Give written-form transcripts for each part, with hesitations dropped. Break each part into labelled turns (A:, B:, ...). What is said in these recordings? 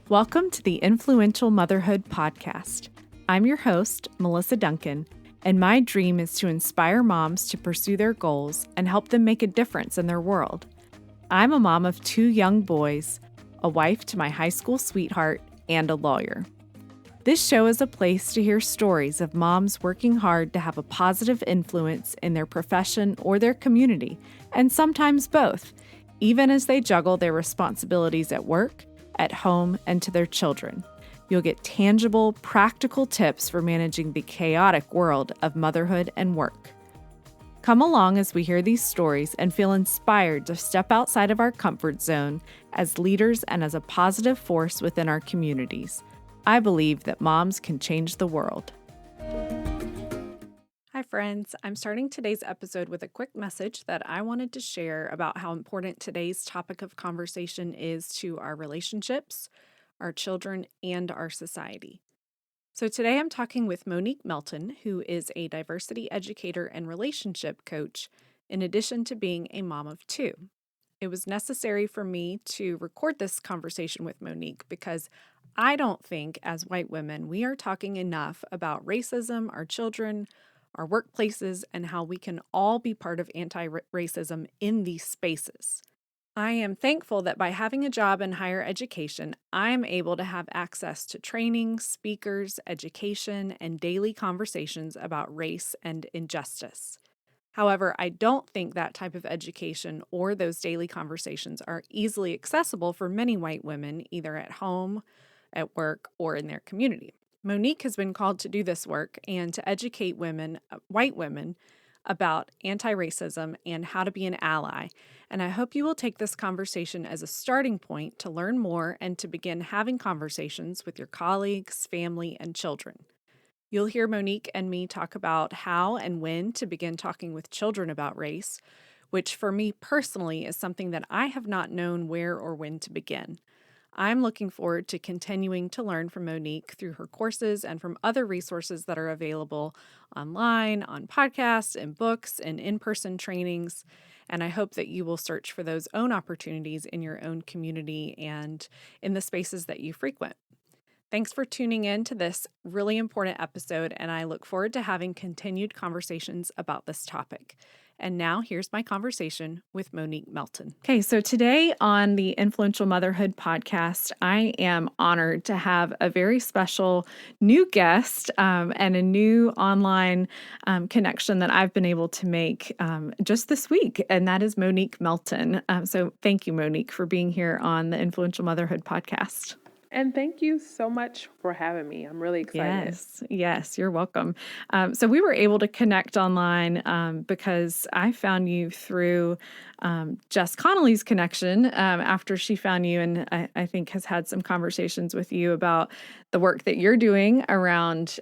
A: Welcome to the Influential Motherhood Podcast. I'm your host, Melissa Duncan, and my dream is to inspire moms to pursue their goals and help them make a difference in their world. I'm a mom of 2 young boys, a wife to my high school sweetheart, and a lawyer. This show is a place to hear stories of moms working hard to have a positive influence in their profession or their community, and sometimes both, even as they juggle their responsibilities at work, at home, and to their children. You'll get tangible, practical tips for managing the chaotic world of motherhood and work. Come along as we hear these stories and feel inspired to step outside of our comfort zone as leaders and as a positive force within our communities. I believe that moms can change the world. Hi, friends. I'm starting today's episode with a quick message that I wanted to share about how important today's topic of conversation is to our relationships, our children, and our society. So today I'm talking with Monique Melton, who is a diversity educator and relationship coach, in addition to being a mom of 2. It was necessary for me to record this conversation with Monique because I don't think, as white women, we are talking enough about racism, our children, our workplaces, and how we can all be part of anti-racism in these spaces. I am thankful that by having a job in higher education, I am able to have access to training, speakers, education, and daily conversations about race and injustice. However, I don't think that type of education or those daily conversations are easily accessible for many white women, either at home, at work, or in their community. Monique has been called to do this work and to educate women, white women, about anti-racism and how to be an ally. And I hope you will take this conversation as a starting point to learn more and to begin having conversations with your colleagues, family, and children. You'll hear Monique and me talk about how and when to begin talking with children about race, which for me personally is something that I have not known where or when to begin. I'm looking forward to continuing to learn from Monique through her courses and from other resources that are available online, on podcasts, and books, and in-person trainings. And I hope that you will search for those own opportunities in your own community and in the spaces that you frequent. Thanks for tuning in to this really important episode, and I look forward to having continued conversations about this topic. And now here's my conversation with Monique Melton. Okay, so today on the Influential Motherhood Podcast, I am honored to have a very special new guest and a new online connection that I've been able to make just this week, and that is Monique Melton. So thank you, Monique, for being here on the Influential Motherhood Podcast.
B: And thank you so much for having me. I'm really excited.
A: Yes, you're welcome. So we were able to connect online because I found you through Jess Connolly's connection after she found you, and I think has had some conversations with you about the work that you're doing around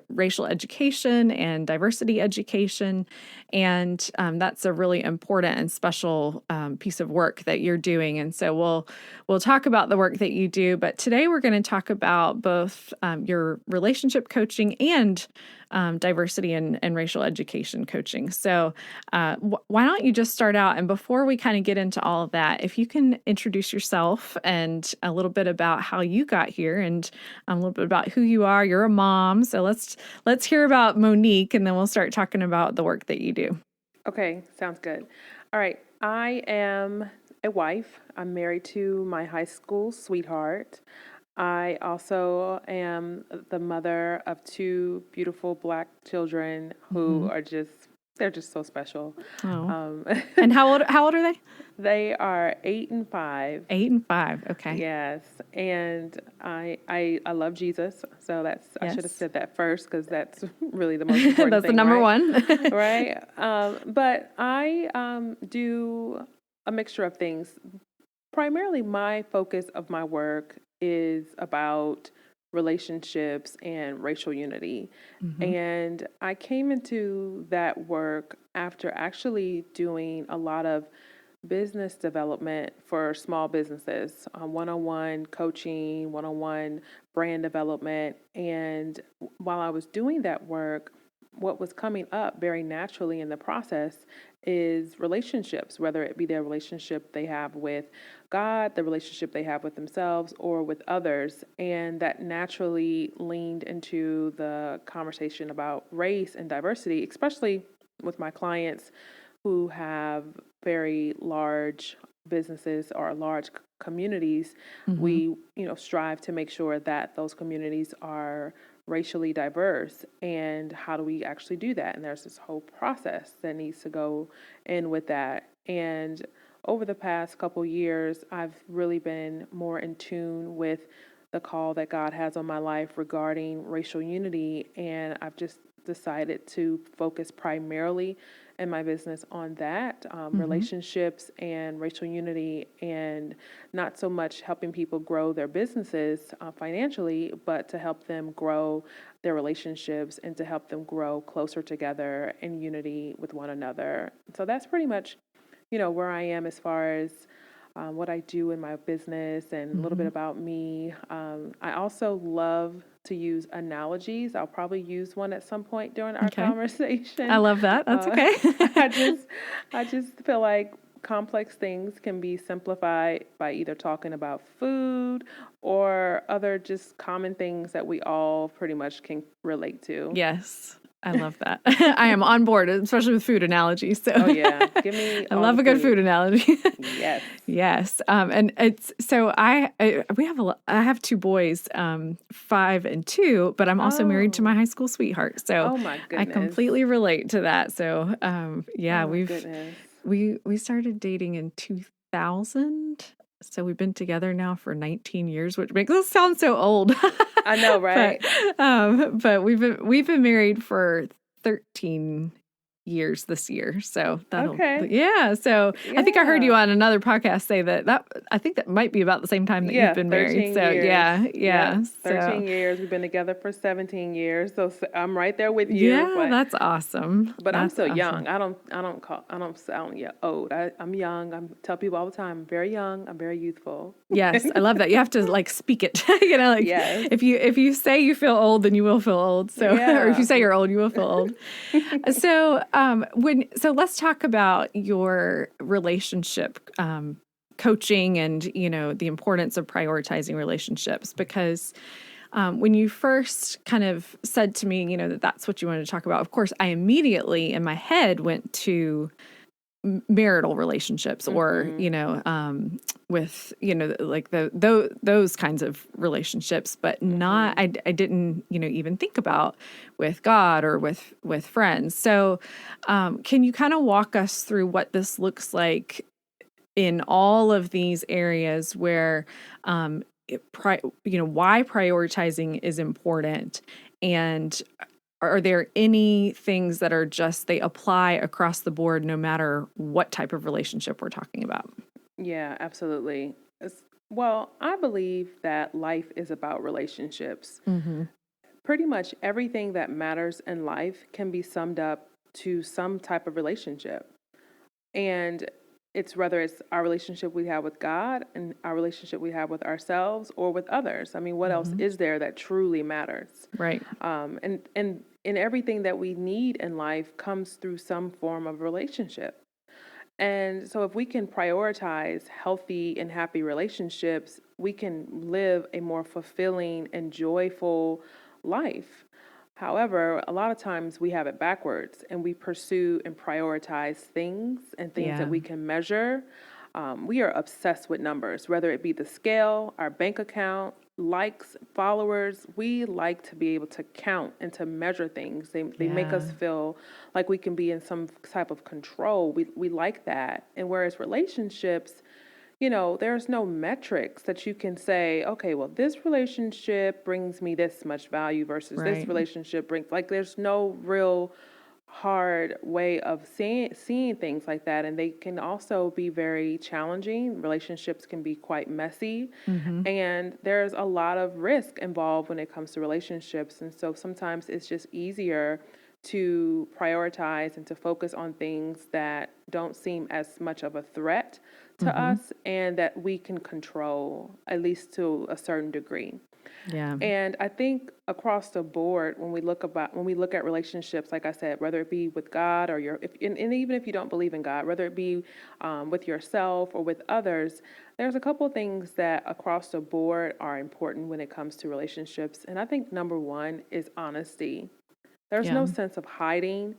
A: racial education and diversity education. And that's a really important and special piece of work that you're doing. And so we'll talk about the work that you do, but today we're going to talk about both your relationship coaching and diversity and racial education coaching. So why don't you just start out, and before we kind of get into all of that, if you can introduce yourself and a little bit about how you got here and a little bit about who you are. You're a mom, so let's hear about Monique, and then we'll start talking about the work that you do.
B: Okay, sounds good. All right, I am a wife. I'm married to my high school sweetheart. I also am the mother of 2 beautiful Black children who are they're just so special.
A: Oh. And how old are they?
B: They are 8 and 5.
A: 8 and 5. Okay.
B: Yes, and I love Jesus, so I should have said that first because that's really the most important
A: that's
B: thing.
A: The number
B: right?
A: one.
B: Right. But I do a mixture of things. Primarily, my focus of my work is about relationships and racial unity. And I came into that work after actually doing a lot of business development for small businesses, one-on-one coaching, one-on-one brand development. And while I was doing that work, what was coming up very naturally in the process is relationships, whether it be their relationship they have with God, the relationship they have with themselves, or with others. And that naturally leaned into the conversation about race and diversity, especially with my clients who have very large businesses or large communities.
A: Mm-hmm.
B: We, strive to make sure that those communities are racially diverse. And how do we actually do that? And there's this whole process that needs to go in with that. And over the past couple years, I've really been more in tune with the call that God has on my life regarding racial unity. And I've just decided to focus primarily in my business on that,
A: Mm-hmm.
B: relationships and racial unity, and not so much helping people grow their businesses financially, but to help them grow their relationships and to help them grow closer together in unity with one another. So that's pretty much, where I am as far as what I do in my business and a little bit
A: Mm-hmm.
B: about me. I also love to use analogies. I'll probably use one at some point during our
A: Okay. I
B: conversation.
A: love that. That's
B: Uh,
A: okay.
B: I just, I just feel like complex things can be simplified by either talking about food or other just common things that we all pretty much can relate to.
A: Yes, I love that. I am on board, especially with food analogies. So
B: Oh yeah, give me
A: I
B: all the
A: love a good food
B: food.
A: analogy.
B: Yes.
A: Yes, and it's so I have two boys, 5 and 2, but I'm also married to my
B: Oh,
A: high school sweetheart, so
B: oh my
A: I
B: goodness.
A: completely relate to that. So
B: Oh
A: yeah,
B: my goodness.
A: we started dating in 2000. So we've been together now for 19 years, which makes us sound so old.
B: I know,
A: but
B: right?
A: but we've been married for 13 years this year. So
B: Okay.
A: yeah. So I think I heard you
B: Yeah.
A: on another podcast say that I think that might be about the same time that you've
B: Yeah,
A: been married.
B: 13
A: So
B: years.
A: yeah,
B: Yep,
A: yeah. So
B: 13 years. We've been together for 17 years. So I'm right there with you,
A: yeah,
B: but
A: that's awesome.
B: I'm
A: That's
B: still
A: awesome.
B: young. I don't sound yet old. I'm young. Tell people all the time, I'm very young. I'm very youthful.
A: Yes, I love that. You have to like speak it. Like
B: Yes.
A: if you say you feel old, then you will feel old. So or if you
B: Yeah.
A: say you're old, you will feel old. So let's talk about your relationship coaching and the importance of prioritizing relationships because when you first kind of said to me, that's what you wanted to talk about. Of course, I immediately in my head went to marital relationships or
B: Mhm.
A: with like those kinds of relationships, but not
B: Mhm.
A: I didn't even think about with God or with friends. So can you kind of walk us through what this looks like in all of these areas where why prioritizing is important, and are there any things that are just they apply across the board no matter what type of relationship we're talking about?
B: Yeah, absolutely. Well, I believe that life is about relationships.
A: Mm-hmm.
B: Pretty much everything that matters in life can be summed up to some type of relationship. And it's whether it's our relationship we have with God and our relationship we have with ourselves or with others. I mean, what else
A: Mm-hmm.
B: is there that truly matters?
A: Right.
B: And everything that we need in life comes through some form of relationship. And so, if we can prioritize healthy and happy relationships, we can live a more fulfilling and joyful life. However, a lot of times we have it backwards and we pursue and prioritize things and things that
A: Yeah.
B: we can measure. We are obsessed with numbers, whether it be the scale, our bank account, likes, followers. We like to be able to count and to measure things. They make
A: Yeah.
B: us feel like we can be in some type of control. We like that. And whereas relationships, there's no metrics that you can say, okay, well, this relationship brings me this much value versus this
A: Right.
B: relationship brings, like, there's no real hard way of seeing things like that. And they can also be very challenging. Relationships can be quite messy.
A: Mm-hmm.
B: And there's a lot of risk involved when it comes to relationships. And so sometimes it's just easier to prioritize and to focus on things that don't seem as much of a threat to
A: Mm-hmm.
B: us and that we can control, at least to a certain degree.
A: Yeah.
B: And I think across the board, when we look at relationships, like I said, whether it be with God or and even if you don't believe in God, whether it be with yourself or with others, there's a couple of things that across the board are important when it comes to relationships. And I think number one is honesty. There's
A: Yeah.
B: no sense of hiding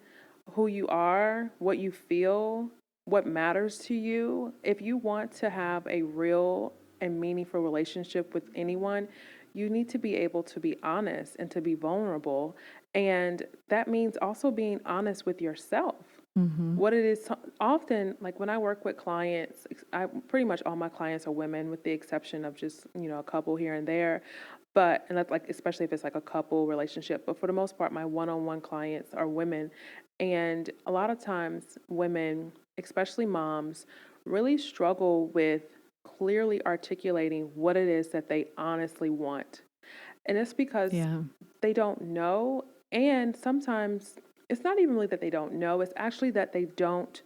B: who you are, what you feel, what matters to you. If you want to have a real and meaningful relationship with anyone, you need to be able to be honest and to be vulnerable. And that means also being honest with yourself.
A: Mm-hmm.
B: What it is often, like when I work with clients, I pretty much all my clients are women with the exception of just, a couple here and there. And that's like, especially if it's like a couple relationship, but for the most part, my one-on-one clients are women. And a lot of times women, especially moms, really struggle with clearly articulating what it is that they honestly want. And it's because
A: Yeah.
B: they don't know. And sometimes it's not even really that they don't know, it's actually that they don't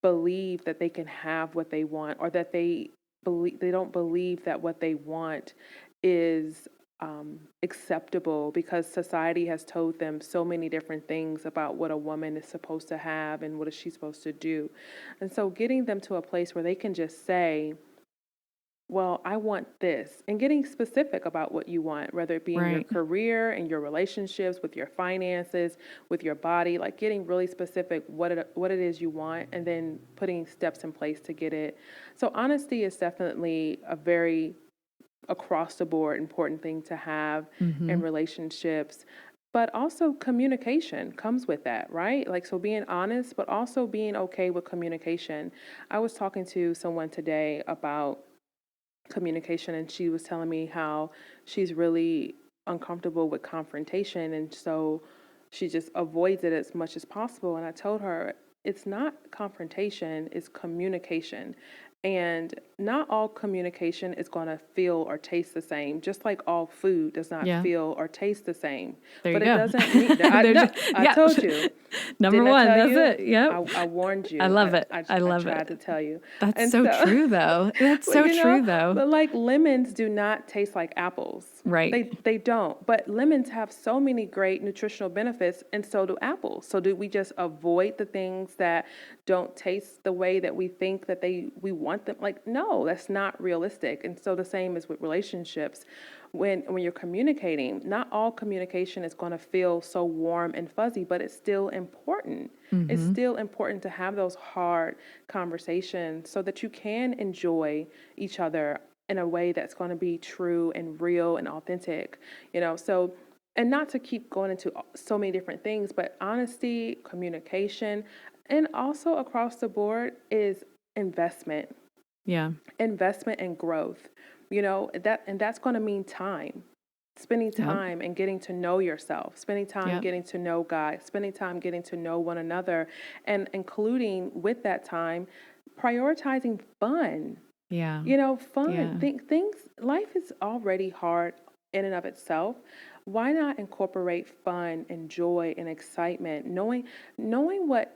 B: believe that they can have what they want, or that they don't believe that what they want is acceptable, because society has told them so many different things about what a woman is supposed to have and what is she supposed to do. And so getting them to a place where they can just say, well, I want this, and getting specific about what you want, whether it be in your
A: Right.
B: career, in your relationships, with your finances, with your body, like getting really specific what it is you want, and then putting steps in place to get it. So honesty is definitely a very across the board important thing to have
A: Mm-hmm.
B: in relationships. But also communication comes with that, right? Like, so being honest, but also being okay with communication. I was talking to someone today about communication, and she was telling me how she's really uncomfortable with confrontation, and so she just avoids it as much as possible. And I told her it's not confrontation, it's communication. And not all communication is going to feel or taste the same, just like all food does not
A: Yeah.
B: feel or taste the same.
A: There you
B: But it
A: go.
B: doesn't mean that
A: There's,
B: I
A: yeah.
B: told you.
A: Number
B: Didn't I
A: one.
B: tell
A: That's
B: you?
A: it. Yep.
B: I warned
A: I
B: you.
A: love it. I
B: I
A: love
B: tried to
A: it.
B: tell you.
A: That's
B: And
A: so
B: so,
A: true, though. That's
B: but
A: so true, though.
B: but like lemons do not taste like apples.
A: Right.
B: They don't. But lemons have so many great nutritional benefits, and so do apples. So do we just avoid the things that don't taste the way that we think that we want them? Like, no, that's not realistic. And so the same is with relationships. When you're communicating, not all communication is going to feel so warm and fuzzy, but it's still important. It's
A: Mm-hmm.
B: still important to have those hard conversations so that you can enjoy each other in a way that's going to be true and real and authentic, so, and not to keep going into so many different things, but honesty, communication, and also across the board is investment,
A: Yeah.
B: investment and growth, and that's going to mean time. Spending
A: Yep.
B: time and getting to know yourself, spending time
A: Yep.
B: getting to know God, spending time getting to know one another, and including with that time, prioritizing fun.
A: Yeah.
B: Fun.
A: Yeah.
B: Things, life is already hard in and of itself. Why not incorporate fun and joy and excitement, knowing what,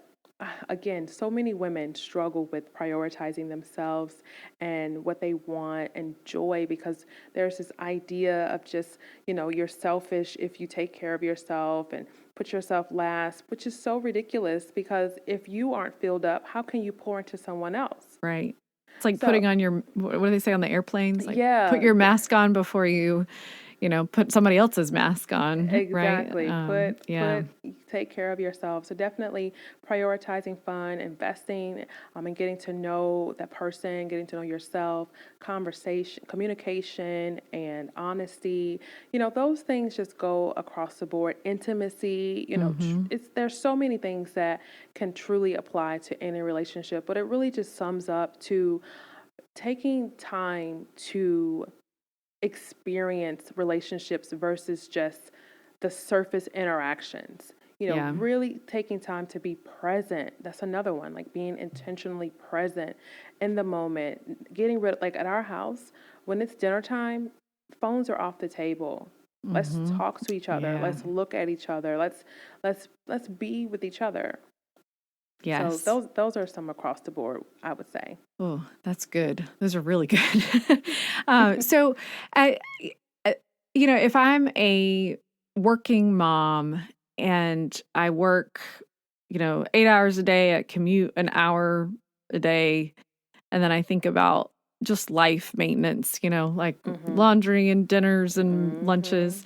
B: again, so many women struggle with prioritizing themselves and what they want and joy, because there's this idea of just, you're selfish if you take care of yourself and put yourself last, which is so ridiculous, because if you aren't filled up, how can you pour into someone else?
A: Right. It's like
B: So,
A: putting on your, what do they say on the airplanes? Like put
B: yeah,
A: your mask on before you, put somebody else's mask on. Right.
B: exactly.
A: Yeah.
B: Take care of yourself. So definitely prioritizing fun, investing, and getting to know that person, getting to know yourself, conversation, communication, and honesty. Those things just go across the board. Intimacy.
A: Mm-hmm.
B: There's so many things that can truly apply to any relationship, but it really just sums up to taking time to experience relationships versus just the surface interactions.
A: Yeah.
B: Really taking time to be present. That's another one, like being intentionally present in the moment, getting rid like at our house, when it's dinner time, phones are off the table. Let's
A: Mm-hmm.
B: talk to each other.
A: Yeah.
B: Let's look at each other. Let's be with each other. So
A: Yes.
B: those are some across the board, I would say.
A: Oh, that's good. Those are really good. So, I, if I'm a working mom and I work, 8 hours a day, I commute an hour a day, and then I think about just life maintenance, like
B: Mm-hmm.
A: laundry and dinners and
B: Mm-hmm.
A: lunches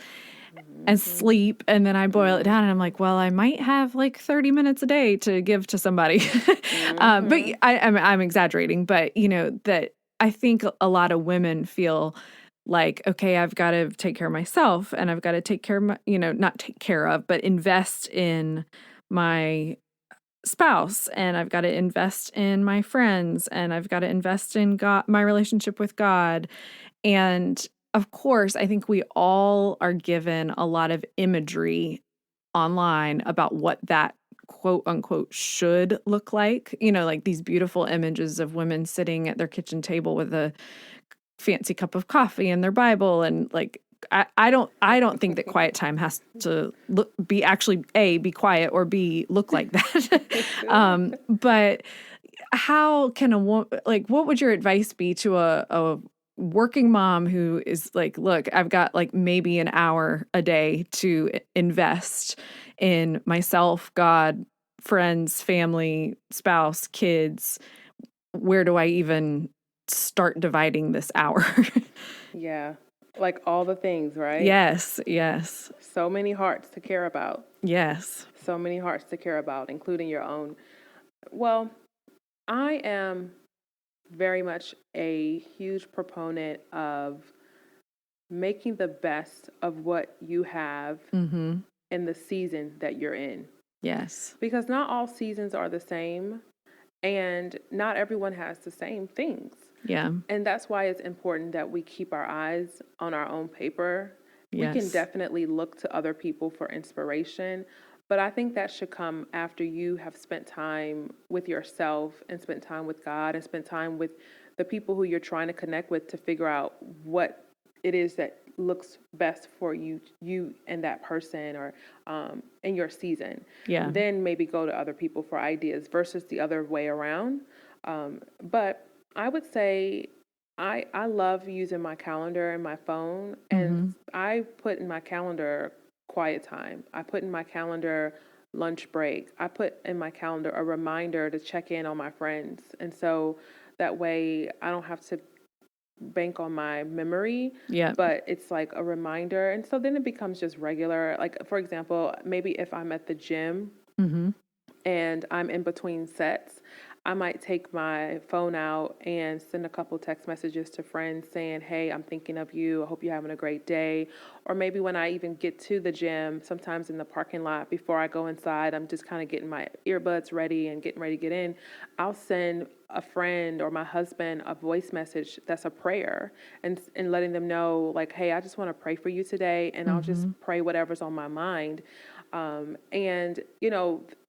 A: and
B: Mm-hmm.
A: sleep. And then I boil it down and I'm like, well, I might have like 30 minutes a day to give to somebody. But
B: Mm-hmm.
A: I'm exaggerating, but that I think a lot of women feel like, okay, I've got to take care of myself and I've got to take care of my, not take care of, but invest in my spouse, and I've got to invest in my friends, and I've got to invest in God, my relationship with God. And of course, I think we all are given a lot of imagery online about what that quote unquote should look like. Like these beautiful images of women sitting at their kitchen table with a fancy cup of coffee and their Bible, and like I don't think that quiet time has to be actually be quiet, or B, look like that. But how can a woman, like, what would your advice be to a working mom who is like, look, I've got like maybe an hour a day to invest in myself, God, friends, family, spouse, kids. Where do I even start dividing this hour?
B: Yeah. Like all the things, right?
A: Yes, yes,
B: So many hearts to care about.
A: yes.
B: So many hearts to care about, including your own. Well, I am very much a huge proponent of making the best of what you have
A: Mm-hmm.
B: in the season that you're in.
A: Yes.
B: Because not all seasons are the same, and not everyone has the same things.
A: Yeah.
B: And that's why it's important that we keep our eyes on our own paper. We can
A: Yes.
B: definitely look to other people for inspiration, but I think that should come after you have spent time with yourself and spent time with God and spent time with the people who you're trying to connect with to figure out what it is that looks best for you and that person, or in your season.
A: Yeah.
B: Then maybe go to other people for ideas versus the other way around. But I would say I love using my calendar and my phone, and
A: Mm-hmm.
B: I put in my calendar quiet time. I put in my calendar lunch break. I put in my calendar a reminder to check in on my friends. And so that way I don't have to bank on my memory,
A: Yeah.
B: but it's like a reminder. And so then it becomes just regular. Like, for example, maybe if I'm at the gym
A: Mm-hmm.
B: and I'm in between sets, I might take my phone out and send a couple text messages to friends saying, hey, I'm thinking of you. I hope you're having a great day. Or maybe when I even get to the gym, sometimes in the parking lot before I go inside, I'm just kind of getting my earbuds ready and getting ready to get in. I'll send a friend or my husband a voice message that's a prayer, and letting them know, like, hey, I just want to pray for you today. And I'll just
A: Mm-hmm.
B: pray whatever's on my mind. And,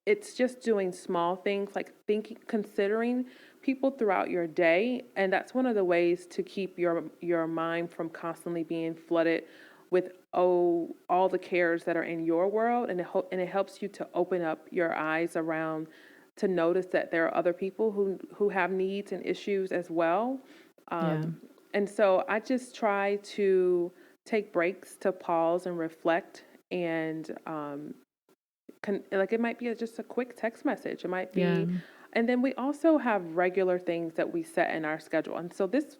B: it's just doing small things like thinking, considering people throughout your day. And that's one of the ways to keep your mind from constantly being flooded with, all the cares that are in your world. And it helps you to open up your eyes around, to notice that there are other people who have needs and issues as well.
A: Yeah.
B: And so I just try to take breaks to pause and reflect, and like it might be just a quick text message. It might
A: Yeah.
B: be, and then we also have regular things that we set in our schedule. And so this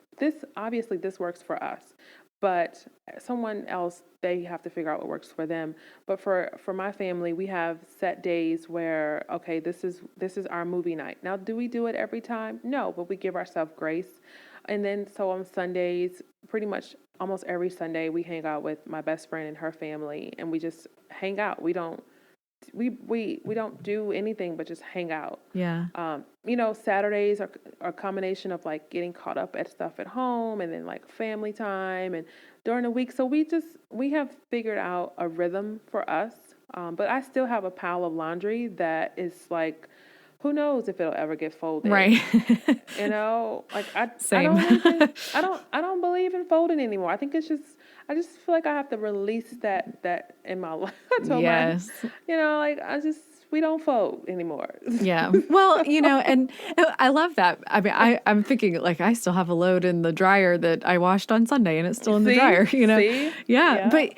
B: obviously this works for us, but someone else, they have to figure out what works for them. But for my family, we have set days where, okay, this is our movie night. Now, do we do it every time? No, but we give ourselves grace. And then so on Sundays, pretty much almost every Sunday, we hang out with my best friend and her family, and we just hang out. We don't do anything but just hang out.
A: Yeah.
B: Saturdays are a combination of like getting caught up at stuff at home, and then like family time and during the week. So we have figured out a rhythm for us. But I still have a pile of laundry that is like, who knows if it'll ever get folded.
A: Right.
B: Like I
A: Same.
B: don't even I don't believe in folding anymore. I think it's just, I just feel like I have to release that in my life. I told my,
A: Yes.
B: like I just we don't fold anymore.
A: Yeah. Well, and I love that. I mean, I'm thinking like I still have a load in the dryer that I washed on Sunday and it's still in the
B: See,
A: dryer.
B: see,
A: Yeah.
B: yeah.
A: But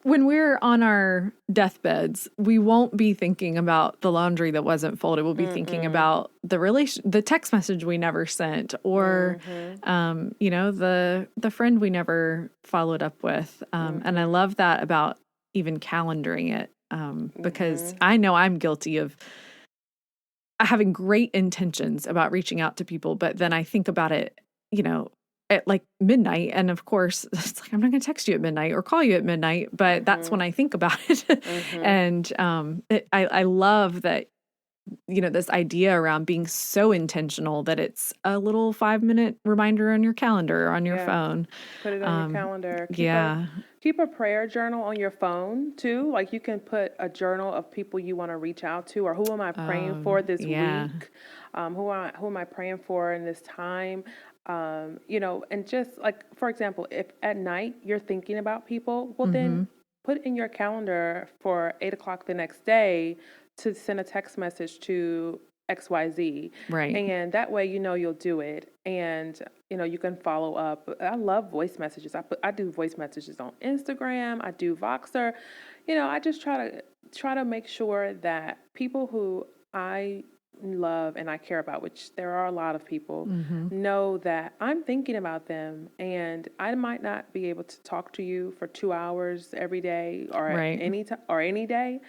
A: when we're on our deathbeds, we won't be thinking about the laundry that wasn't folded. We'll be thinking about the text message we never sent, or, the friend we never followed up with. And I love that about even calendaring it. Because I know I'm guilty of having great intentions about reaching out to people, but then I think about it, at like midnight. And of course, it's like, I'm not going to text you at midnight or call you at midnight, but that's when I think about it. And I love that, this idea around being so intentional that it's a little 5-minute reminder on your calendar or on your
B: Yeah.
A: phone.
B: Put it on your calendar.
A: Yeah.
B: Keep a prayer journal on your phone too. Like you can put a journal of people you want to reach out to, or who am I praying for this
A: Yeah.
B: week? Who am I praying for in this time? And just like, for example, if at night you're thinking about people, well then put in your calendar for 8 o'clock the next day to send a text message to XYZ.
A: Right.
B: And that way, you'll do it. And, you can follow up. I love voice messages. I do voice messages on Instagram. I do Voxer. I just try to make sure that people who I love and I care about, which there are a lot of people, know that I'm thinking about them, and I might not be able to talk to you for 2 hours every day or
A: Right.
B: any time or any day,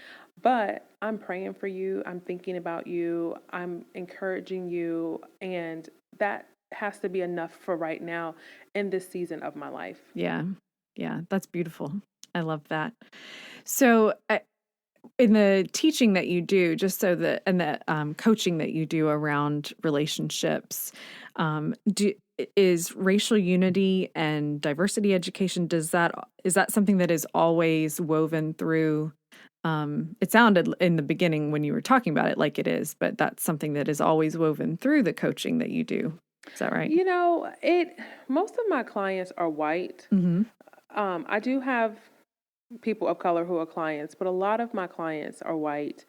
B: but I'm praying for you. I'm thinking about you. I'm encouraging you, and that has to be enough for right now in this season of my life.
A: Yeah. Yeah. That's beautiful. I love that. So, in the teaching that you do, and the coaching that you do around relationships, is racial unity and diversity education, is that something that is always woven through? It sounded in the beginning when you were talking about it like it is, but that's something that is always woven through the coaching that you do. Is that right?
B: Most of my clients are white. I do have people of color who are clients, but a lot of my clients are white.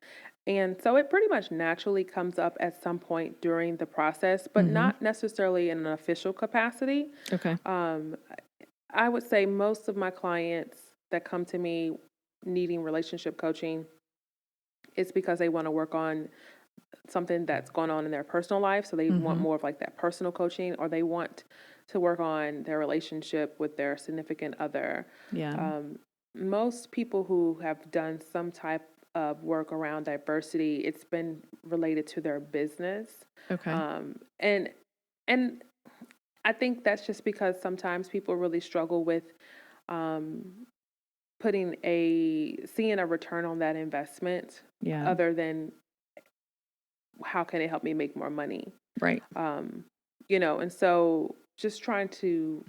B: And so it pretty much naturally comes up at some point during the process, but not necessarily in an official capacity.
A: Okay.
B: I would say most of my clients that come to me needing relationship coaching, it's because they want to work on something that's going on in their personal life. So they want more of like that personal coaching, or they want to work on their relationship with their significant other.
A: Yeah.
B: Most people who have done some type of work around diversity, it's been related to their business.
A: Okay.
B: And I think that's just because sometimes people really struggle with seeing a return on that investment,
A: Yeah.
B: other than how can it help me make more money?
A: Right.
B: And so just trying to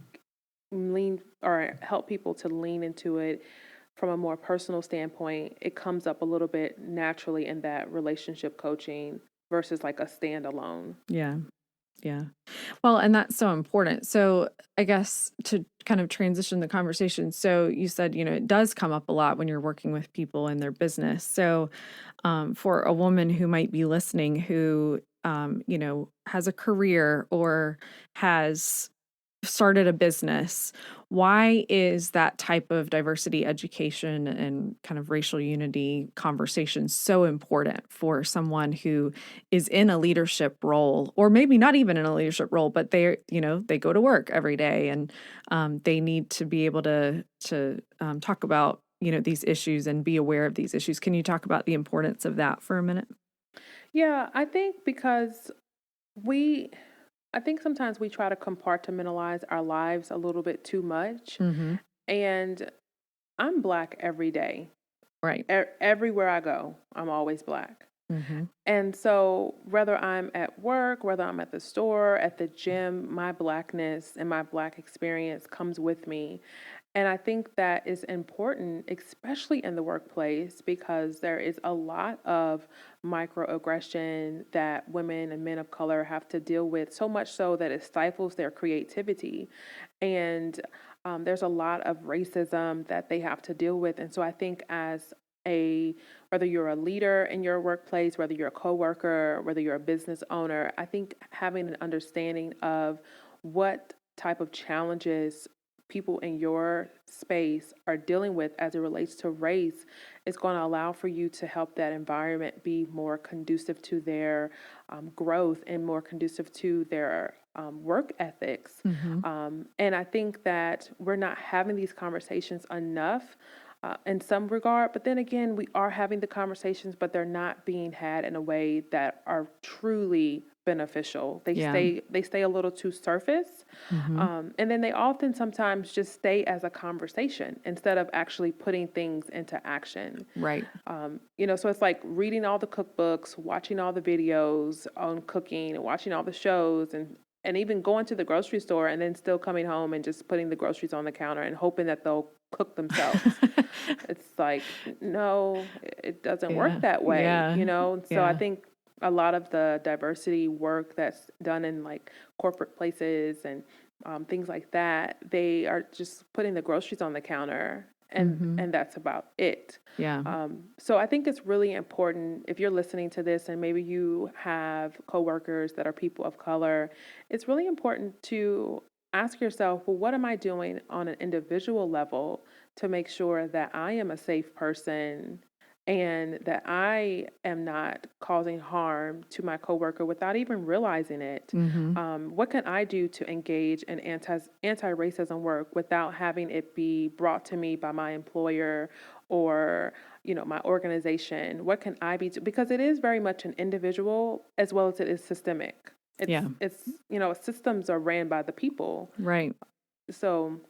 B: lean or help people to lean into it from a more personal standpoint, it comes up a little bit naturally in that relationship coaching versus like a standalone.
A: Yeah. Yeah. Well, and that's so important. So I guess to kind of transition the conversation. So you said, it does come up a lot when you're working with people in their business. So for a woman who might be listening who, has a career or has started a business, why is that type of diversity education and kind of racial unity conversation so important for someone who is in a leadership role, or maybe not even in a leadership role, but they go to work every day, and they need to be able to talk about these issues and be aware of these issues. Can you talk about the importance of that for a minute?
B: Yeah, I think because I think sometimes we try to compartmentalize our lives a little bit too much.
A: Mm-hmm.
B: And I'm Black every day.
A: Right.
B: Everywhere I go, I'm always Black.
A: Mm-hmm.
B: And so whether I'm at work, whether I'm at the store, at the gym, my Blackness and my Black experience comes with me. And I think that is important, especially in the workplace, because there is a lot of microaggression that women and men of color have to deal with, so much so that it stifles their creativity. And there's a lot of racism that they have to deal with. And so I think as whether you're a leader in your workplace, whether you're a coworker, whether you're a business owner, I think having an understanding of what type of challenges people in your space are dealing with as it relates to race is going to allow for you to help that environment be more conducive to their growth and more conducive to their work ethics.
A: Mm-hmm.
B: And I think that we're not having these conversations enough in some regard. But then again, we are having the conversations, but they're not being had in a way that are truly beneficial.
A: Yeah.
B: They stay a little too surface,
A: Mm-hmm.
B: and then they often sometimes just stay as a conversation instead of actually putting things into action.
A: Right.
B: So it's like reading all the cookbooks, watching all the videos on cooking, and watching all the shows, and even going to the grocery store and then still coming home and just putting the groceries on the counter and hoping that they'll cook themselves. It's like, no, it doesn't
A: Yeah.
B: work that way,
A: Yeah.
B: So I
A: Yeah.
B: think a lot of the diversity work that's done in like corporate places and things like that, they are just putting the groceries on the counter
A: Mm-hmm.
B: and that's about it.
A: Yeah.
B: So I think it's really important if you're listening to this and maybe you have coworkers that are people of color, it's really important to ask yourself, well, what am I doing on an individual level to make sure that I am a safe person and that I am not causing harm to my coworker without even realizing it?
A: Mm-hmm.
B: What can I do to engage in anti-racism work without having it be brought to me by my employer or my organization? What can I be because it is very much an individual as well as it is systemic.
A: Yeah.
B: It's systems are ran by the people.
A: Right.
B: So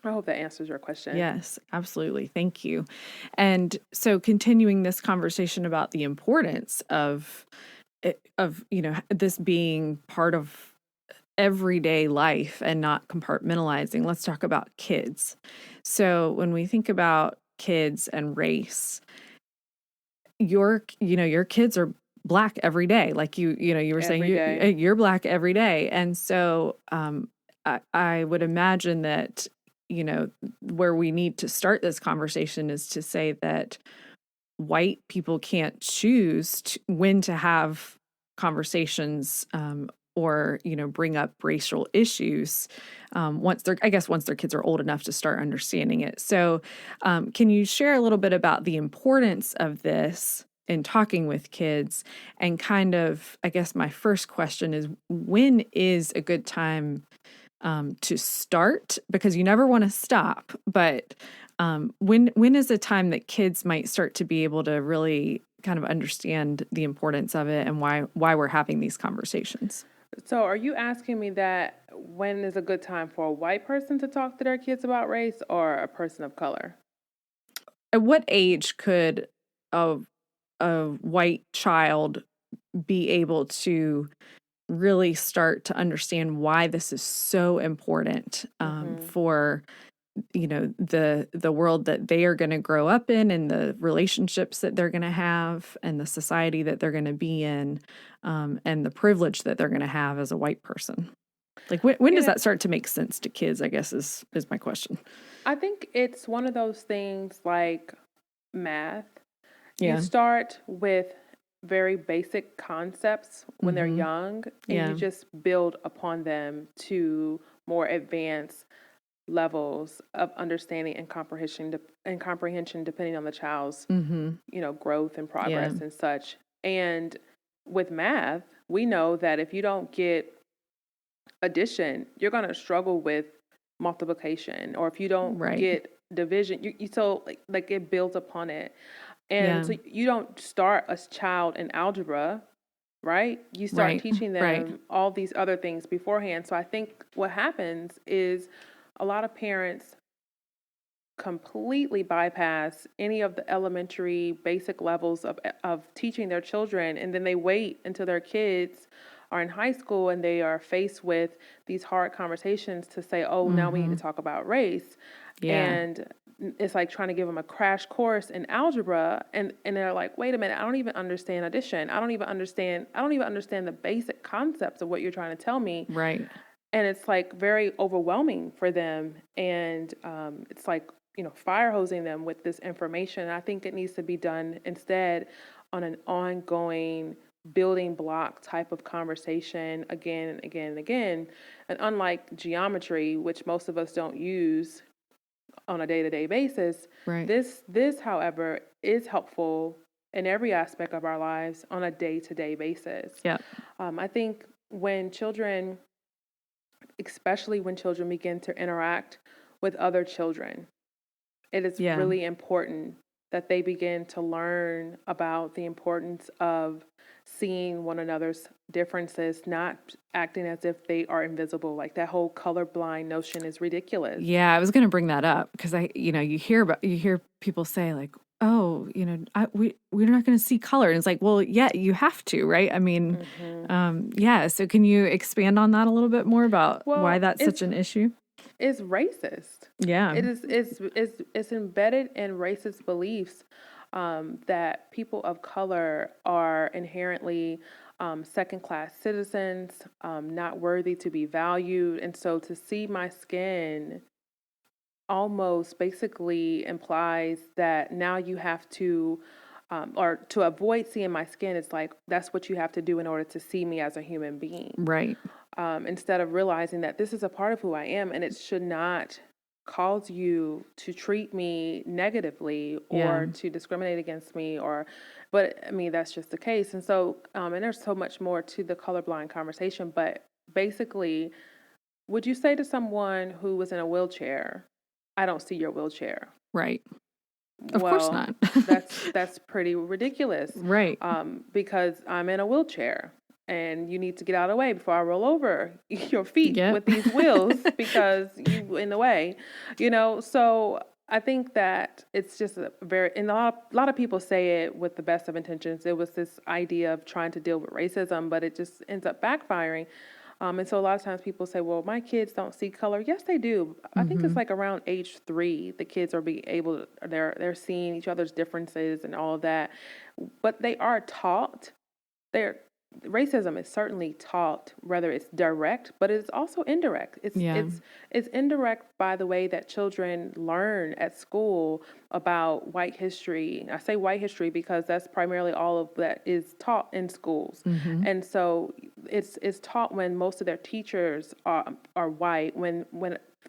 B: I hope that answers your question.
A: Yes, absolutely. Thank you. And so continuing this conversation about the importance of this being part of everyday life and not compartmentalizing, let's talk about kids. So when we think about kids and race, your kids are Black every day. Like you were saying
B: Every day.
A: you're Black every day. And so I would imagine that, where we need to start this conversation is to say that white people can't choose when to have conversations or bring up racial issues once their kids are old enough to start understanding it. So can you share a little bit about the importance of this in talking with kids? And kind of, I guess my first question is, when is a good time to start? Because you never want to stop, but when is a time that kids might start to be able to really kind of understand the importance of it and why we're having these conversations?
B: So are you asking me that when is a good time for a white person to talk to their kids about race or a person of color?
A: At what age could a white child be able to really start to understand why this is so important
B: Hmm.
A: for the world that they are going to grow up in and the relationships that they're going to have and the society that they're going to be in, and the privilege that they're going to have as a white person? Like when
B: You
A: does
B: know,
A: that start to make sense to kids, I guess is my question.
B: I think it's one of those things like math. You
A: Yeah.
B: start with very basic concepts when they're
A: Mm-hmm.
B: young, and you
A: Yeah.
B: just build upon them to more advanced levels of understanding and comprehension depending on the child's
A: Mm-hmm.
B: growth and
A: Yeah.
B: progress and such. And with math, we know that if you don't get addition, you're going to struggle with multiplication, or if you don't
A: Right.
B: get division, you so like it builds upon it. And
A: Yeah.
B: so you don't start a child in algebra, right? You start
A: Right.
B: teaching
A: Right.
B: them all these other things beforehand. So I think what happens is a lot of parents completely bypass any of the elementary basic levels of teaching their children, and then they wait until their kids are in high school and they are faced with these hard conversations to say, oh, now we need to
A: Mm-hmm.
B: talk about race.
A: Yeah.
B: And it's like trying to give them a crash course in algebra, and they're like, wait a minute, I don't even understand addition, I don't even understand the basic concepts of what you're trying to tell me.
A: Right.
B: And it's like very overwhelming for them. And it's like fire hosing them with this information. I think it needs to be done instead on an ongoing building block type of conversation again and again and again. And unlike geometry, which most of us don't use on a day-to-day basis,
A: Right.
B: this, however, is helpful in every aspect of our lives on a day-to-day basis.
A: Yeah.
B: I think when children, especially when children begin to interact with other children, it is
A: Yeah.
B: really important that they begin to learn about the importance of seeing one another's differences, not acting as if they are invisible. Like that whole colorblind notion is ridiculous.
A: Yeah, I was going to bring that up because you hear people say like, "Oh, we're not going to see color." And it's like, "Well, yeah, you have to, right?" I mean, yeah. So can you expand on that a little bit more about why
B: Well,
A: that's such an issue?
B: it's racist.
A: Yeah.
B: It's embedded in racist beliefs that people of color are inherently second-class citizens, not worthy to be valued. And so to see my skin almost basically implies that now you have to, or to avoid seeing my skin, it's like that's what you have to do in order to see me as a human being.
A: Right.
B: Instead of realizing that this is a part of who I am and it should not cause you to treat me negatively
A: Yeah.
B: or to discriminate against me, but I mean that's just the case. And so and there's so much more to the colorblind conversation, but basically, would you say to someone who was in a wheelchair, I don't see your wheelchair?
A: Right. Of course
B: Well,
A: not.
B: that's pretty ridiculous.
A: Right.
B: Because I'm in a wheelchair and you need to get out of the way before I roll over your feet
A: Yep.
B: with these wheels because you in the way, So I think that it's just and a lot of people say it with the best of intentions. It was this idea of trying to deal with racism, but it just ends up backfiring. And so a lot of times people say, well, my kids don't see color. Yes, they do. I think it's like around age 3, the kids they're seeing each other's differences and all of that. But they are taught, they're racism is certainly taught, whether it's direct, but it's also indirect.
A: Yeah.
B: It's indirect by the way that children learn at school about white history. I say white history because that's primarily all of that is taught in schools. And so it's taught when most of their teachers are white, when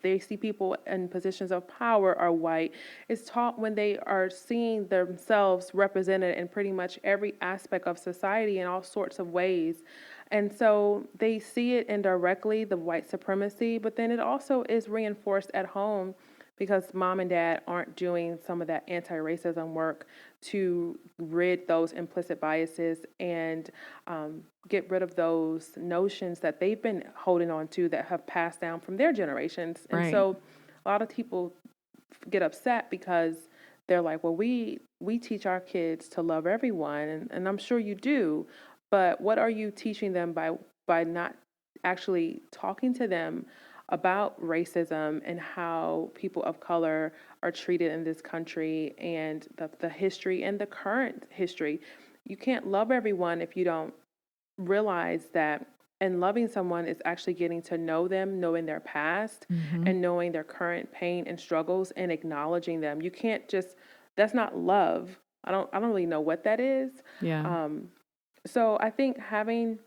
B: they see people in positions of power are white. It's taught when they are seeing themselves represented in pretty much every aspect of society in all sorts of ways. And so they see it indirectly, the white supremacy, but then it also is reinforced at home because mom and dad aren't doing some of that anti-racism work to rid those implicit biases and get rid of those notions that they've been holding on to that have passed down from their generations. And
A: Right.
B: so a lot of people get upset because they're like, well, we teach our kids to love everyone, and I'm sure you do, but what are you teaching them by not actually talking to them about racism and how people of color are treated in this country and the history and the current history? You can't love everyone if you don't realize that, and loving someone is actually getting to know them, knowing their past and knowing their current pain and struggles and acknowledging them. You can't just, that's not love. I don't really know what that is.
A: Yeah.
B: So I think having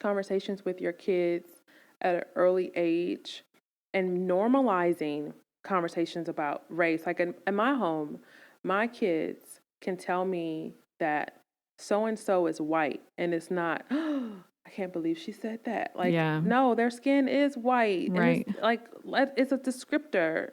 B: conversations with your kids at an early age and normalizing conversations about race. Like in my home, my kids can tell me that so and so is white, and it's not, oh, I can't believe she said that. Like,
A: Yeah.
B: no, their skin is white.
A: Right.
B: And it's like, it's a descriptor,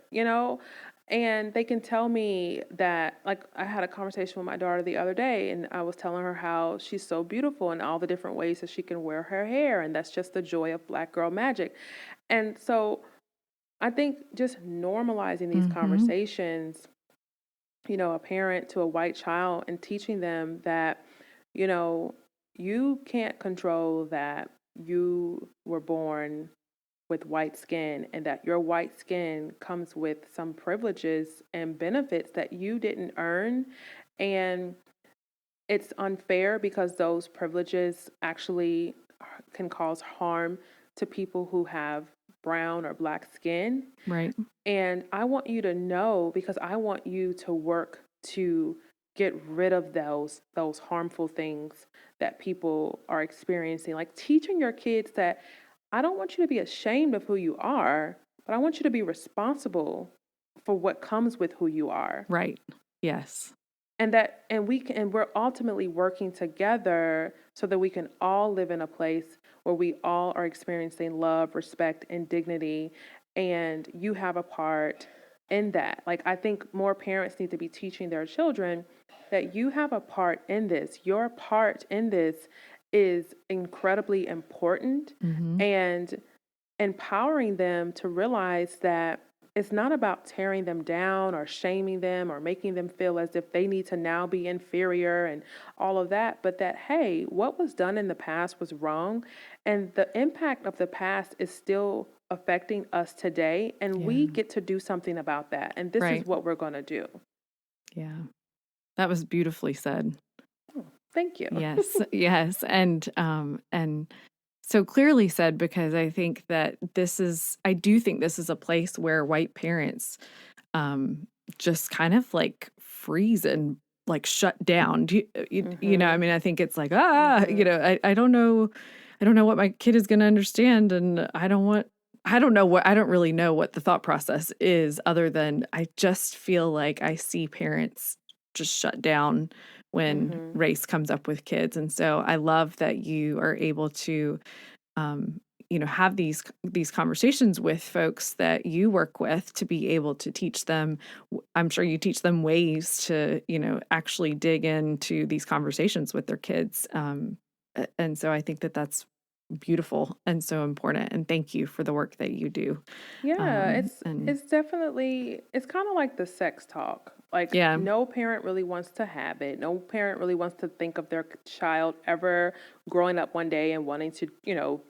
B: And they can tell me that, like, I had a conversation with my daughter the other day, and I was telling her how she's so beautiful and all the different ways that she can wear her hair, and that's just the joy of Black girl magic. And so I think just normalizing these conversations, a parent to a white child, and teaching them that, you can't control that you were born with white skin and that your white skin comes with some privileges and benefits that you didn't earn. And it's unfair because those privileges actually can cause harm to people who have brown or black skin.
A: Right.
B: And I want you to know, because I want you to work to get rid of those harmful things that people are experiencing. Like teaching your kids that I don't want you to be ashamed of who you are, but I want you to be responsible for what comes with who you are.
A: Right. Yes.
B: And we're ultimately working together so that we can all live in a place where we all are experiencing love, respect, and dignity, and you have a part in that. Like, I think more parents need to be teaching their children that you have a part in this. Your part in this is incredibly important,
A: Mm-hmm.
B: and empowering them to realize that it's not about tearing them down or shaming them or making them feel as if they need to now be inferior and all of that, but that, hey, what was done in the past was wrong. And the impact of the past is still affecting us today. And we
A: Yeah.
B: get to do something about that. And this is
A: Right.
B: what we're going to do.
A: Yeah. That was beautifully said.
B: Oh, thank you.
A: Yes. Yes. And so clearly said, because I think that I do think this is a place where white parents just kind of like freeze and like shut down. I mean, I think it's like, I don't know. I don't know what my kid is going to understand. And I don't really know what the thought process is, other than I just feel like I see parents just shut down when
B: Mm-hmm.
A: race comes up with kids. And so I love that you are able to um, have these conversations with folks that you work with, to be able to teach them. I'm sure you teach them ways to, actually dig into these conversations with their kids. And so I think that that's beautiful and so important. And thank you for the work that you do.
B: Yeah,
A: And
B: it's definitely, it's kind of like the sex talk. Like,
A: yeah.
B: no parent really wants to have it. No parent really wants to think of their child ever growing up one day and wanting to,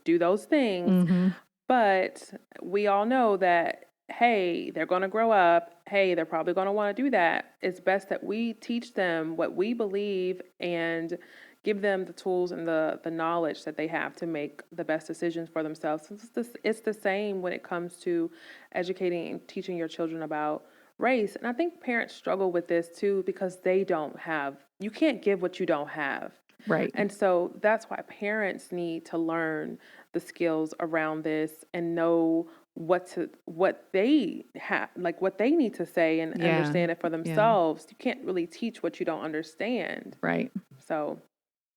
B: do those things.
A: Mm-hmm.
B: But we all know that, hey, they're going to grow up. Hey, they're probably going to want to do that. It's best that we teach them what we believe and give them the tools and the knowledge that they have to make the best decisions for themselves. It's the same when it comes to educating and teaching your children about race. And I think parents struggle with this too, because you can't give what you don't have.
A: Right.
B: And so that's why parents need to learn the skills around this and know what they have, like what they need to say, and
A: Yeah.
B: understand it for
A: Yeah.
B: themselves. You can't really teach what you don't understand.
A: Right.
B: So,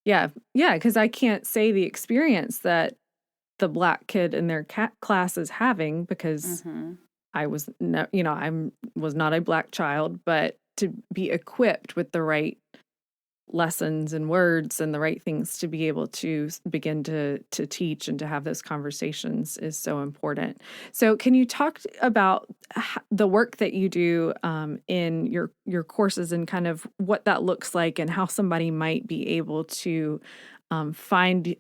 A: Yeah. Yeah. Because I can't say the experience that the black kid in their class is having, because
B: mm-hmm.
A: I was was not a black child, but to be equipped with the right lessons and words and the right things to be able to begin to teach and to have those conversations is so important. So can you talk about the work that you do in your courses, and kind of what that looks like, and how somebody might be able to find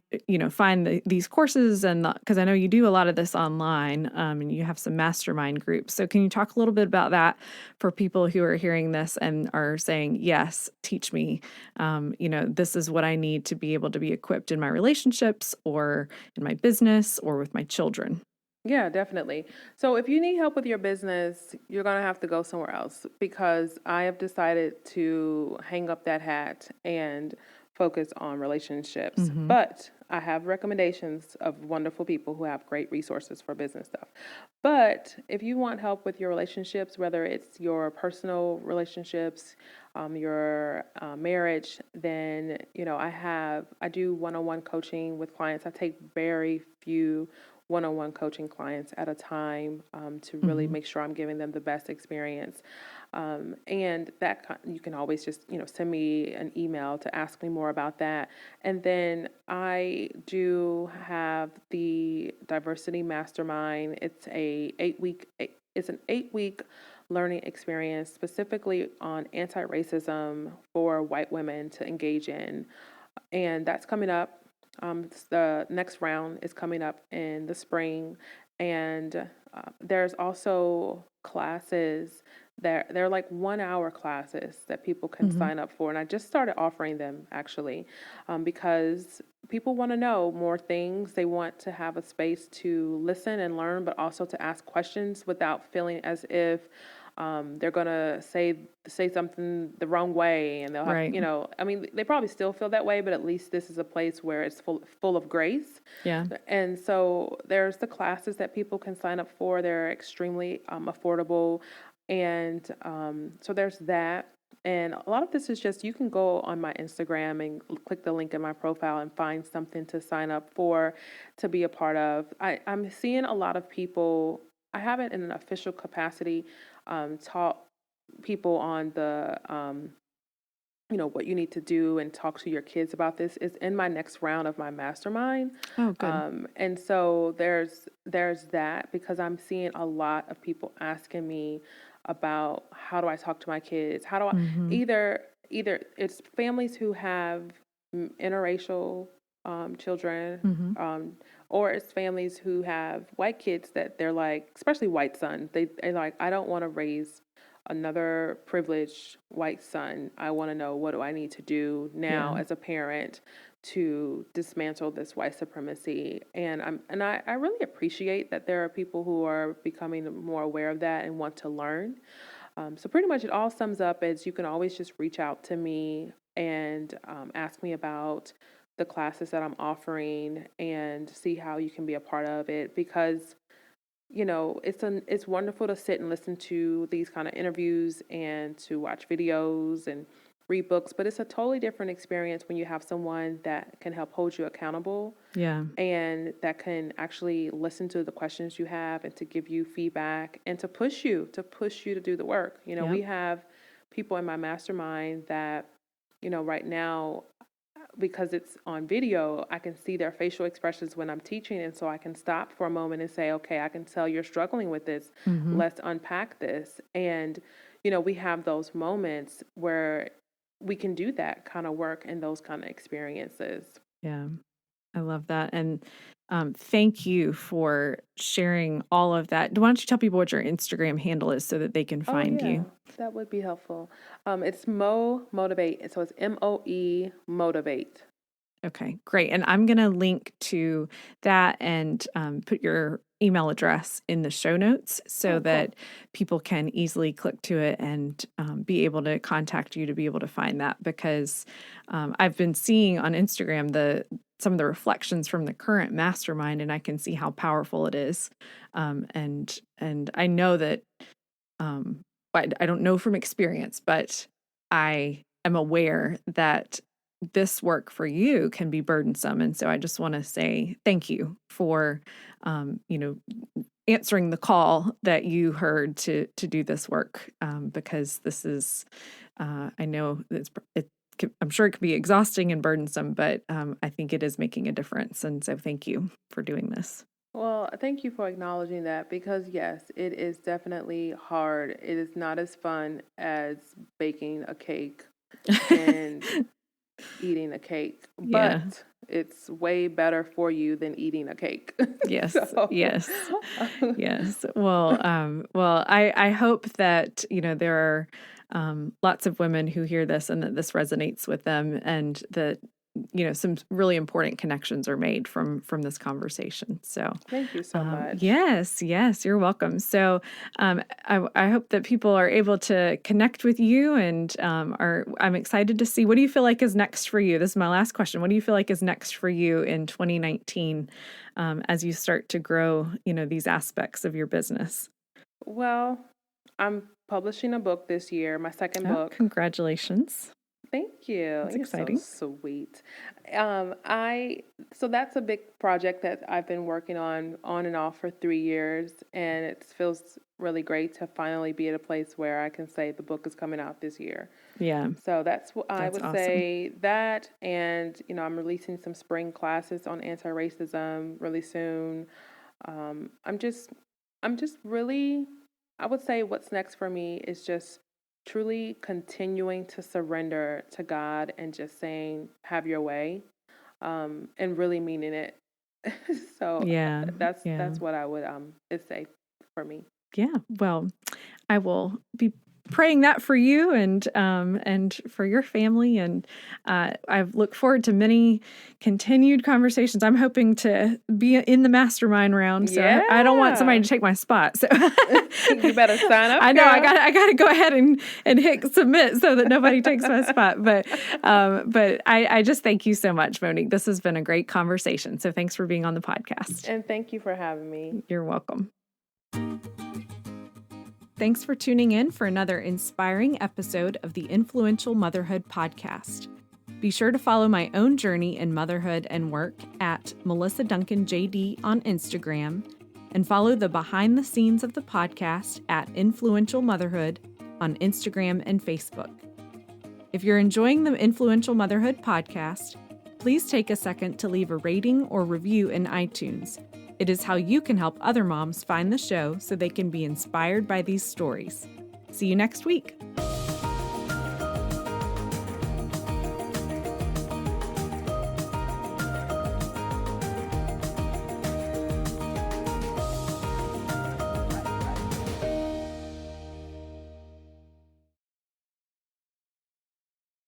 A: these courses? And because I know you do a lot of this online, and you have some mastermind groups. So can you talk a little bit about that for people who are hearing this and are saying, yes, teach me, this is what I need to be able to be equipped in my relationships, or in my business, or with my children?
B: Yeah, definitely. So if you need help with your business, you're going to have to go somewhere else, because I have decided to hang up that hat and focus on relationships.
A: Mm-hmm.
B: But I have recommendations of wonderful people who have great resources for business stuff. But if you want help with your relationships, whether it's your personal relationships, your marriage, then I do one-on-one coaching with clients. I take very few one-on-one coaching clients at a time, to really
A: Mm-hmm.
B: make sure I'm giving them the best experience. And that you can always just send me an email to ask me more about that. And then I do have the Diversity Mastermind. It's an 8-week learning experience specifically on anti-racism for white women to engage in, and that's coming up. The next round is coming up in the spring, and there's also classes They're like 1 hour classes that people can
A: Hmm.
B: sign up for, and I just started offering them actually, because people want to know more things. They want to have a space to listen and learn, but also to ask questions without feeling as if they're gonna say something the wrong way, and they'll have,
A: Right.
B: I mean, they probably still feel that way, but at least this is a place where it's full of grace.
A: Yeah.
B: And so there's the classes that people can sign up for. They're extremely affordable. And so there's that. And a lot of this is just you can go on my Instagram and click the link in my profile and find something to sign up for, to be a part of. I'm seeing a lot of people, I haven't in an official capacity taught people on the what you need to do and talk to your kids about this is in my next round of my mastermind.
A: Oh, good.
B: And so there's that, because I'm seeing a lot of people asking me about how do I talk to my kids? How do I
A: Hmm.
B: either it's families who have interracial children,
A: Hmm.
B: or it's families who have white kids that they're like, especially white sons, they like, I don't want to raise another privileged white son. I want to know, what do I need to do now
A: Yeah.
B: as a parent to dismantle this white supremacy? And I really appreciate that there are people who are becoming more aware of that and want to learn. So pretty much it all sums up as you can always just reach out to me and ask me about the classes that I'm offering and see how you can be a part of it, because it's wonderful to sit and listen to these kind of interviews and to watch videos and read books, but it's a totally different experience when you have someone that can help hold you accountable
A: Yeah.
B: and that can actually listen to the questions you have and to give you feedback and to push you to do the work.
A: Yep.
B: We have people in my mastermind that, right now, because it's on video, I can see their facial expressions when I'm teaching. And so I can stop for a moment and say, okay, I can tell you're struggling with this.
A: Hmm.
B: Let's unpack this. And, we have those moments where we can do that kind of work and those kind of experiences.
A: Yeah. I love that. And thank you for sharing all of that. Why don't you tell people what your Instagram handle is so that they can
B: Oh,
A: find
B: yeah,
A: you?
B: that would be helpful. It's Motivate. So it's MOE Motivate.
A: Okay, great. And I'm going to link to that and put your email address in the show notes so
B: Oh, cool.
A: that people can easily click to it and be able to contact you to be able to find that. Because I've been seeing on Instagram some of the reflections from the current mastermind, and I can see how powerful it is. And I know that um, I don't know from experience, but I am aware that this work for you can be burdensome. And so I just want to say thank you for, you know, answering the call that you heard to do this work, because this is, I know I'm sure it could be exhausting and burdensome, but I think it is making a difference. And so thank you for doing this.
B: Well, thank you for acknowledging that, because yes, it is definitely hard. It is not as fun as baking a cake and eating a cake,
A: Yeah.
B: but it's way better for you than eating a cake.
A: Yes.
B: So,
A: Yes. Yes. Well, I hope that, there are lots of women who hear this and that this resonates with them and that, some really important connections are made from this conversation. So,
B: thank you so much.
A: yes, you're welcome. So, I hope that people are able to connect with you and I'm excited to see, what do you feel like is next for you? This is my last question. What do you feel like is next for you in 2019? As you start to grow, these aspects of your business.
B: Well, I'm publishing a book this year, my second
A: Oh,
B: book.
A: congratulations.
B: Thank you.
A: That's
B: You're so
A: exciting.
B: sweet. I so that's a big project that I've been working on and off for 3 years, and it feels really great to finally be at a place where I can say the book is coming out this year.
A: Yeah,
B: So that's what I
A: that's
B: would
A: awesome.
B: say, that, and I'm releasing some spring classes on anti-racism really soon. Um, I'm just, I'm just really, I would say what's next for me is just truly continuing to surrender to God and just saying, have your way, and really meaning it. So
A: Yeah,
B: that's
A: yeah,
B: what I would say for me.
A: yeah. Well, I will be praying that for you and for your family. And I look forward to many continued conversations. I'm hoping to be in the mastermind round, so I don't want somebody to take my spot. So
B: you better sign up.
A: I know
B: girl.
A: I got to go ahead and hit submit so that nobody takes my spot. But I just thank you so much, Monique. This has been a great conversation. So thanks for being on the podcast.
B: And thank you for having me.
A: You're welcome. Thanks for tuning in for another inspiring episode of the Influential Motherhood Podcast. Be sure to follow my own journey in motherhood and work at Melissa Duncan JD on Instagram, and follow the behind the scenes of the podcast at Influential Motherhood on Instagram and Facebook. If you're enjoying the Influential Motherhood Podcast, please take a second to leave a rating or review in iTunes. It is how you can help other moms find the show so they can be inspired by these stories. See you next week.